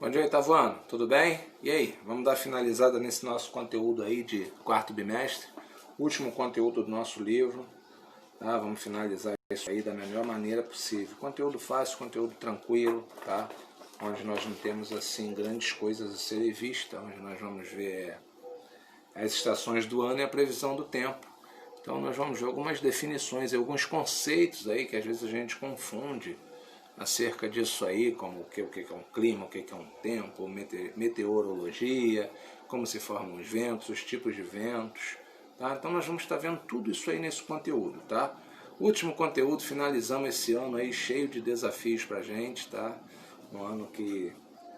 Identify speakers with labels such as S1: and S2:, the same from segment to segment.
S1: Bom dia, oitavo ano, tudo bem? E aí, vamos dar finalizada nesse nosso conteúdo aí de quarto bimestre, último conteúdo do nosso livro, tá? Vamos finalizar isso aí da melhor maneira possível. Conteúdo fácil, conteúdo tranquilo, tá? Onde nós não temos assim grandes coisas a serem vistas, onde nós vamos ver as estações do ano e a previsão do tempo. Então nós vamos ver algumas definições, alguns conceitos aí que às vezes a gente confunde acerca disso aí, como o que é um clima, o que é um tempo, meteorologia, como se formam os ventos, os tipos de ventos, tá? Então nós vamos estar vendo tudo isso aí nesse conteúdo, tá? Último conteúdo, finalizamos esse ano aí cheio de desafios pra gente, tá? Um ano que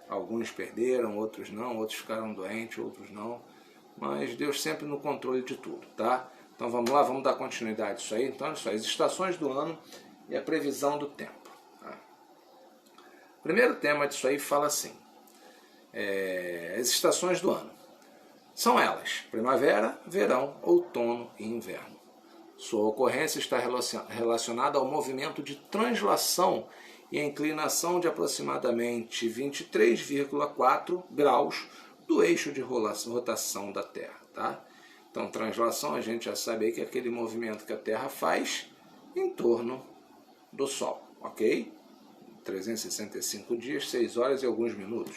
S1: alguns perderam, outros não, outros ficaram doentes, outros não, mas Deus sempre no controle de tudo, tá? Então vamos lá, vamos dar continuidade a isso aí. Então olha só, as estações do ano e a previsão do tempo. O primeiro tema disso aí fala assim, as estações do ano. São elas, primavera, verão, outono e inverno. Sua ocorrência está relacionada ao movimento de translação e a inclinação de aproximadamente 23,4 graus do eixo de rotação da Terra. Tá? Então, translação, a gente já sabe aí que é aquele movimento que a Terra faz em torno do Sol, ok? 365 dias, 6 horas e alguns minutos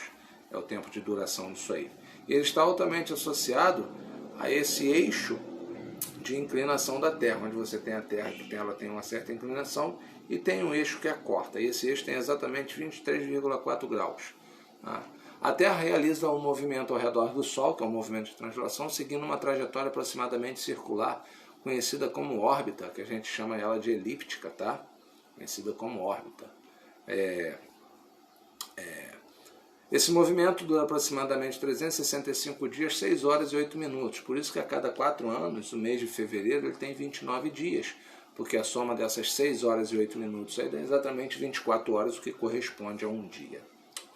S1: é o tempo de duração disso aí. E ele está altamente associado a esse eixo de inclinação da Terra, onde você tem a Terra que ela tem uma certa inclinação e tem um eixo que a corta. E esse eixo tem exatamente 23,4 graus. A Terra realiza um movimento ao redor do Sol, que é um movimento de translação, seguindo uma trajetória aproximadamente circular, conhecida como órbita, que a gente chama ela de elíptica, tá? Conhecida como órbita. Esse movimento dura aproximadamente 365 dias, 6 horas e 8 minutos. Por isso que a cada 4 anos, o mês de fevereiro, ele tem 29 dias. Porque a soma dessas 6 horas e 8 minutos aí dá exatamente 24 horas, o que corresponde a um dia.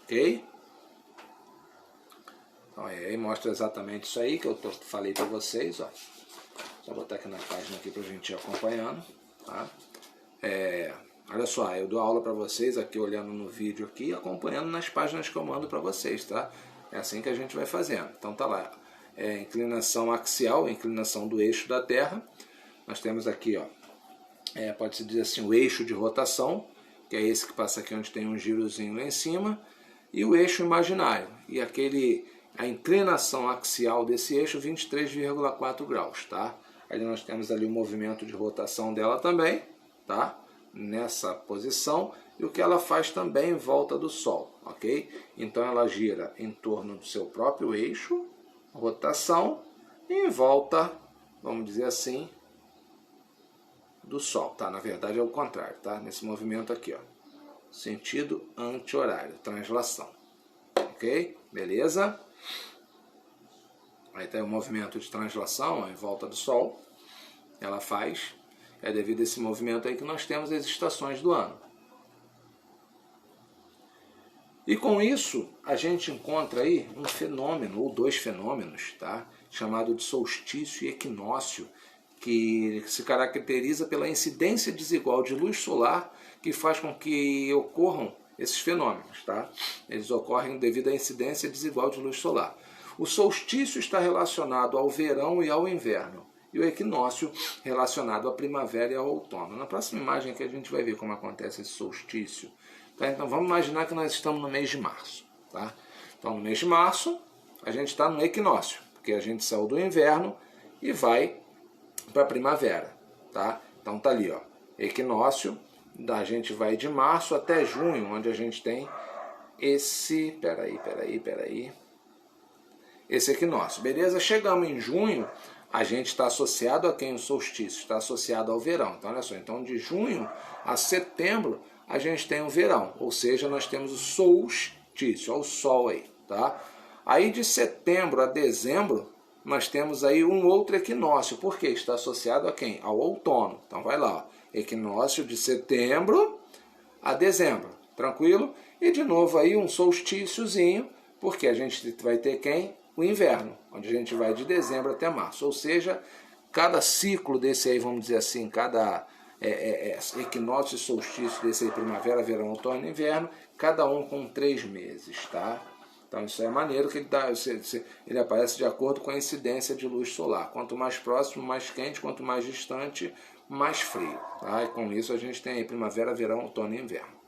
S1: Ok? Então aí mostra exatamente isso aí que eu falei para vocês. Ó. Só botar aqui na página aqui para a gente ir acompanhando. Tá? Olha só, eu dou aula para vocês aqui olhando no vídeo aqui, acompanhando nas páginas que eu mando para vocês, tá? É assim que a gente vai fazendo. Então tá lá, inclinação axial, inclinação do eixo da Terra. Nós temos aqui, ó, pode-se dizer assim, o eixo de rotação, que é esse que passa aqui onde tem um girozinho lá em cima, e o eixo imaginário, e a inclinação axial desse eixo, 23,4 graus, tá? Aí nós temos ali o movimento de rotação dela também, tá? Nessa posição, e o que ela faz também em volta do Sol, ok? Então ela gira em torno do seu próprio eixo, rotação, e em volta, vamos dizer assim, do Sol, tá? Na verdade é o contrário, tá? Nesse movimento aqui, ó, sentido anti-horário, translação, ok? Beleza? Aí tem o movimento de translação, ó, em volta do Sol, ela faz. É devido a esse movimento aí que nós temos as estações do ano. E com isso, a gente encontra aí um fenômeno, ou dois fenômenos, tá? Chamado de solstício e equinócio, que se caracteriza pela incidência desigual de luz solar, que faz com que ocorram esses fenômenos, tá? Eles ocorrem devido à incidência desigual de luz solar. O solstício está relacionado ao verão e ao inverno, e o equinócio relacionado à primavera e ao outono. Na próxima imagem que a gente vai ver como acontece esse solstício. Tá? Então vamos imaginar que nós estamos no mês de março. Tá? Então no mês de março a gente está no equinócio, porque a gente saiu do inverno e vai para a primavera. Tá? Então tá ali, ó, equinócio, a gente vai de março até junho, onde a gente tem esse... esse equinócio. Beleza? Chegamos em junho, a gente está associado a quem? O solstício, está associado ao verão. Então, olha só, então de junho a setembro a gente tem o verão, ou seja, nós temos o solstício, olha o sol aí, tá? Aí de setembro a dezembro nós temos aí um outro equinócio, porque está associado a quem? Ao outono. Então vai lá, ó, equinócio de setembro a dezembro, tranquilo? E de novo aí um solstíciozinho, porque a gente vai ter quem? O inverno, onde a gente vai de dezembro até março. Ou seja, cada ciclo desse aí, vamos dizer assim, cada equinócio e solstício desse aí, primavera, verão, outono e inverno, cada um com 3 meses, tá? Então isso é maneiro que ele aparece de acordo com a incidência de luz solar. Quanto mais próximo, mais quente, quanto mais distante, mais frio. Tá? E com isso a gente tem aí primavera, verão, outono e inverno.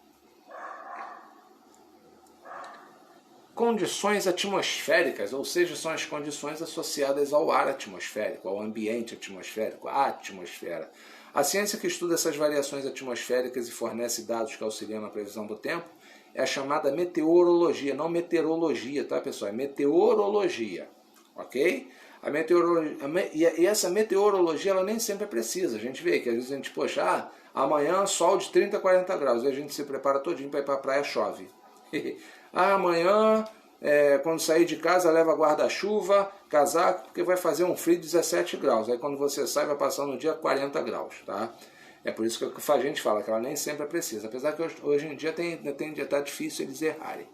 S1: Condições atmosféricas, ou seja, são as condições associadas ao ar atmosférico, ao ambiente atmosférico, à atmosfera. A ciência que estuda essas variações atmosféricas e fornece dados que auxiliam na previsão do tempo é a chamada meteorologia, não meteorologia, tá, pessoal? É meteorologia, ok? E essa meteorologia, ela nem sempre é precisa. A gente vê que às vezes a gente, poxa, amanhã sol de 30 a 40 graus, e a gente se prepara todinho para ir para a praia, chove. Amanhã, quando sair de casa, leva guarda-chuva, casaco, porque vai fazer um frio de 17 graus. Aí quando você sai, vai passar no dia 40 graus, tá? É por isso que a gente fala que ela nem sempre é precisa. Apesar que hoje em dia está difícil eles errarem.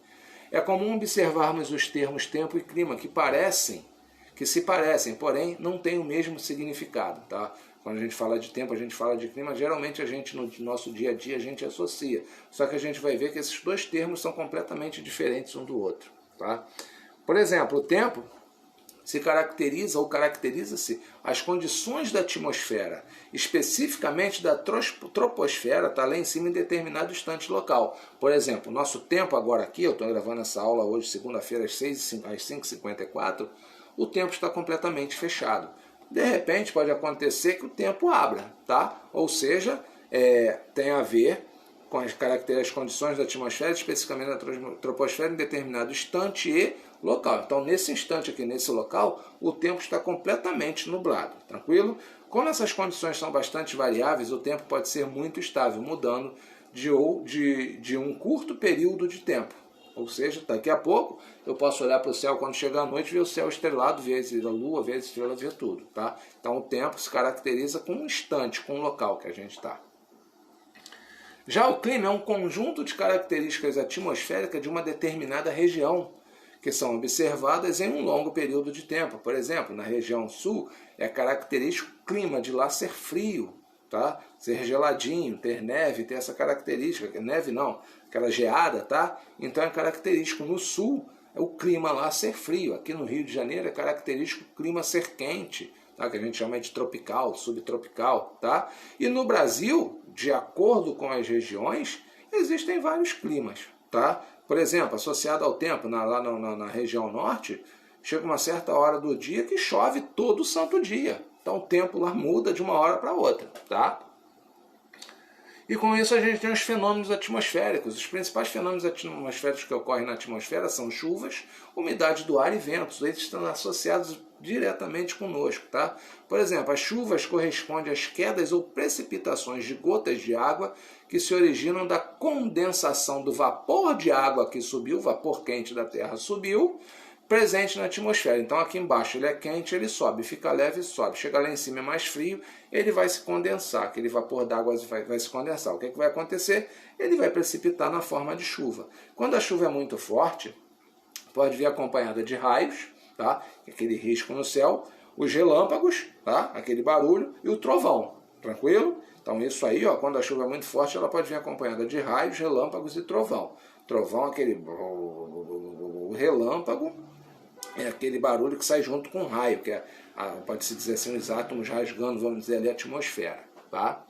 S1: É comum observarmos os termos tempo e clima, que se parecem, porém não têm o mesmo significado, tá? Quando a gente fala de tempo, a gente fala de clima, geralmente a gente, no nosso dia a dia, a gente associa. Só que a gente vai ver que esses dois termos são completamente diferentes um do outro, tá? Por exemplo, o tempo se caracteriza ou caracteriza-se as condições da atmosfera, especificamente da troposfera, está lá em cima em determinado instante local. Por exemplo, o nosso tempo agora aqui, eu estou gravando essa aula hoje, segunda-feira, às 5h54, o tempo está completamente fechado. De repente pode acontecer que o tempo abra, tá? Ou seja, tem a ver com as condições da atmosfera, especificamente da troposfera, em determinado instante e local. Então, nesse instante aqui, nesse local, o tempo está completamente nublado, tranquilo? Como essas condições são bastante variáveis, o tempo pode ser muito estável, mudando de um curto período de tempo. Ou seja, daqui a pouco eu posso olhar para o céu quando chegar a noite, ver o céu estrelado, ver a lua, ver as estrelas, ver tudo, tá? Então o tempo se caracteriza com um instante, com o local que a gente está. Já o clima é um conjunto de características atmosféricas de uma determinada região, que são observadas em um longo período de tempo. Por exemplo, na região sul, é característico o clima de lá ser frio, tá? Ser geladinho, ter neve, ter essa característica. Neve não, aquela geada, tá? Então é característico no sul o clima lá ser frio. Aqui no Rio de Janeiro é característico o clima ser quente, tá? Que a gente chama de tropical, subtropical, tá? E no Brasil, de acordo com as regiões, existem vários climas, tá? Por exemplo, associado ao tempo, lá na região norte, chega uma certa hora do dia que chove todo santo dia. Então o tempo lá muda de uma hora para outra, tá? E com isso a gente tem os fenômenos atmosféricos. Os principais fenômenos atmosféricos que ocorrem na atmosfera são chuvas, umidade do ar e ventos. Eles estão associados diretamente conosco, tá? Por exemplo, as chuvas correspondem às quedas ou precipitações de gotas de água que se originam da condensação do vapor de água que subiu, o vapor quente da Terra subiu, presente na atmosfera. Então aqui embaixo ele é quente, ele sobe, fica leve e sobe. Chega lá em cima é mais frio, ele vai se condensar, aquele vapor d'água vai se condensar. O que vai acontecer? Ele vai precipitar na forma de chuva. Quando a chuva é muito forte, pode vir acompanhada de raios, tá? Aquele risco no céu, os relâmpagos, tá? Aquele barulho, e o trovão, tranquilo? Então isso aí, ó, quando a chuva é muito forte, ela pode vir acompanhada de raios, relâmpagos e trovão. Trovão, aquele relâmpago, é aquele barulho que sai junto com o raio, que pode-se dizer assim, os átomos rasgando, vamos dizer ali, a atmosfera, tá?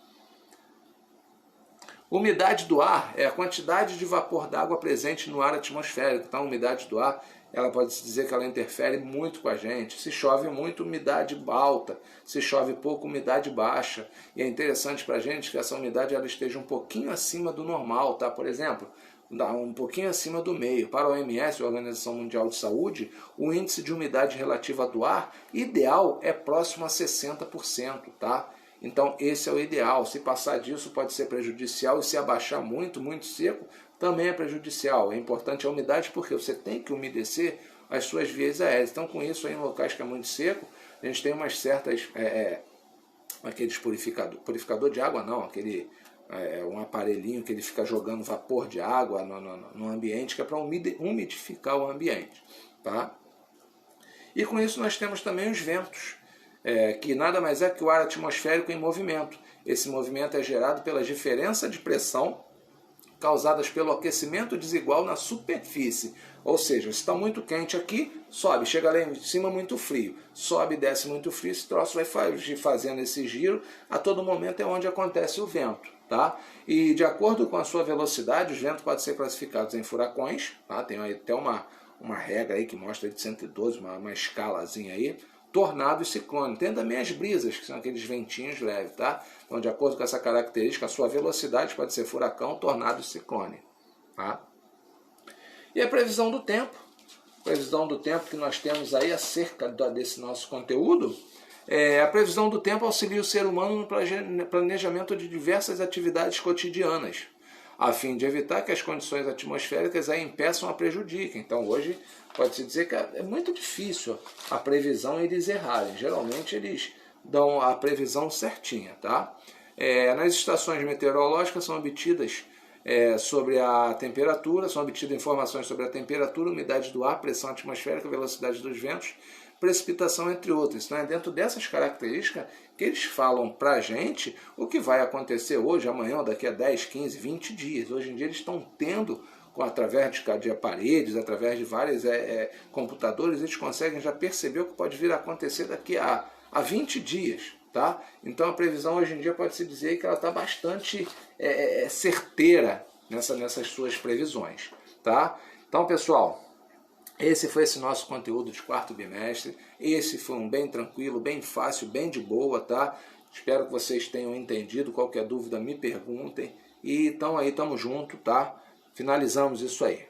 S1: Umidade do ar é a quantidade de vapor d'água presente no ar atmosférico. Então, a umidade do ar, ela pode-se dizer que ela interfere muito com a gente. Se chove muito, umidade alta. Se chove pouco, umidade baixa. E é interessante para a gente que essa umidade ela esteja um pouquinho acima do normal, tá? Por exemplo, um pouquinho acima do meio. Para a OMS, a Organização Mundial de Saúde, o índice de umidade relativa do ar ideal é próximo a 60%, tá? Então esse é o ideal. Se passar disso pode ser prejudicial, e se abaixar muito, muito seco, também é prejudicial. É importante a umidade porque você tem que umedecer as suas vias aéreas. Então com isso, aí, em locais que é muito seco, a gente tem umas certas... aqueles purificador de água não, um aparelhinho que ele fica jogando vapor de água no ambiente, que é para umidificar o ambiente, tá? E com isso nós temos também os ventos, que nada mais é que o ar atmosférico em movimento. Esse movimento é gerado pela diferença de pressão causadas pelo aquecimento desigual na superfície. Ou seja, se está muito quente aqui, sobe, chega lá em cima muito frio, sobe e desce muito frio, esse troço vai fazendo esse giro, a todo momento é onde acontece o vento. Tá? E de acordo com a sua velocidade, os ventos podem ser classificados em furacões, tá? Tem até uma regra aí que mostra de 112, uma escalazinha aí, tornado e ciclone. Tem também as brisas, que são aqueles ventinhos leves, tá? Então, de acordo com essa característica, a sua velocidade pode ser furacão, tornado e ciclone, tá? E a previsão do tempo que nós temos aí acerca desse nosso conteúdo, a previsão do tempo auxilia o ser humano no planejamento de diversas atividades cotidianas, a fim de evitar que as condições atmosféricas a impeçam ou a prejudiquem. Então hoje pode-se dizer que é muito difícil a previsão eles errarem. Geralmente eles dão a previsão certinha, tá? Nas estações meteorológicas são obtidas sobre a temperatura, são obtidas informações sobre a temperatura, umidade do ar, pressão atmosférica, velocidade dos ventos, precipitação, entre outras. Então é dentro dessas características que eles falam para a gente o que vai acontecer hoje, amanhã, daqui a 10, 15, 20 dias. Hoje em dia eles estão tendo, através de aparelhos, através de vários computadores, eles conseguem já perceber o que pode vir a acontecer daqui a 20 dias. Tá? Então a previsão hoje em dia pode-se dizer que ela está bastante certeira nessas suas previsões. Tá? Então, pessoal, esse foi esse nosso conteúdo de quarto bimestre. Esse foi um bem tranquilo, bem fácil, bem de boa, tá? Espero que vocês tenham entendido. Qualquer dúvida me perguntem. E então aí, tamo junto, tá? Finalizamos isso aí.